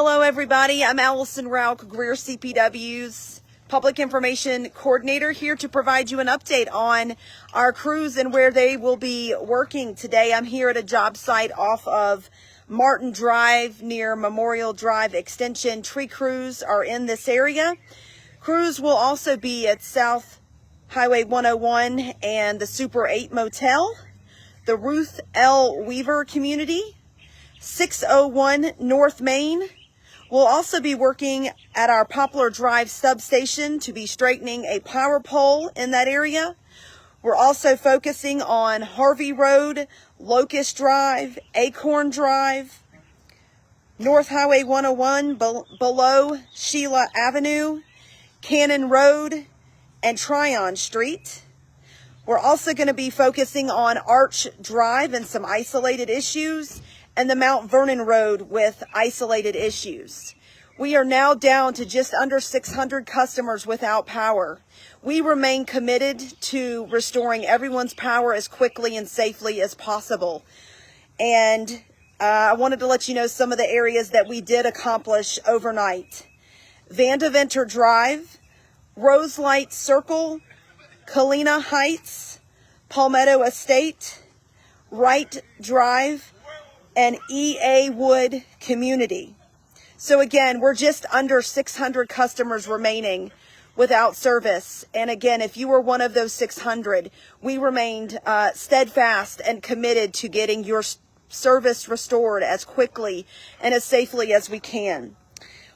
Hello everybody, I'm Allison Rauch, Greer CPW's Public Information Coordinator, here to provide you an update on our crews and where they will be working today. I'm here at a job site off of Martin Drive near Memorial Drive Extension. Tree crews are in this area. Crews will also be at South Highway 101 and the Super 8 Motel, the Ruth L. Weaver Community, 601 North Main. We'll also be working at our Poplar Drive substation to be straightening a power pole in that area. We're also focusing on Harvey Road, Locust Drive, Acorn Drive, North Highway 101 below Sheila Avenue, Cannon Road, and Tryon Street. We're also going to be focusing on Arch Drive and some isolated issues, and the Mount Vernon Road with isolated issues. We are now down to just under 600 customers without power. We remain committed to restoring everyone's power as quickly and safely as possible. And I wanted to let you know some of the areas that we did accomplish overnight. Vandeventer Drive, Roselight Circle, Kalina Heights, Palmetto Estate, Wright Drive, and E.A. Wood Community. So again, we're just under 600 customers remaining without service. And again, if you were one of those 600, we remained steadfast and committed to getting your service restored as quickly and as safely as we can.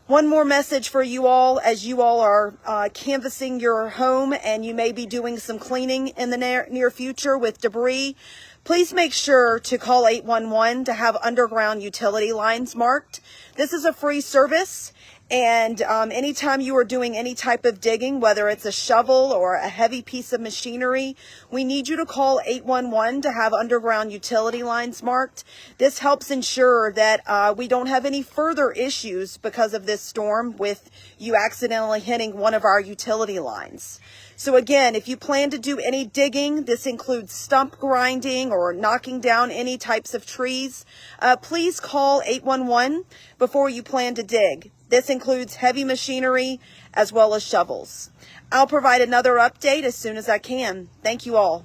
One more message for you all as you all are canvassing your home and you may be doing some cleaning in the near future with debris. Please make sure to call 811 to have underground utility lines marked. This is a free service, and anytime you are doing any type of digging, whether it's a shovel or a heavy piece of machinery, we need you to call 811 to have underground utility lines marked. This helps ensure that we don't have any further issues because of this storm with you accidentally hitting one of our utility lines. So again, if you plan to do any digging, this includes stump grinding or knocking down any types of trees, please call 811 before you plan to dig. This includes heavy machinery as well as shovels. I'll provide another update as soon as I can. Thank you all.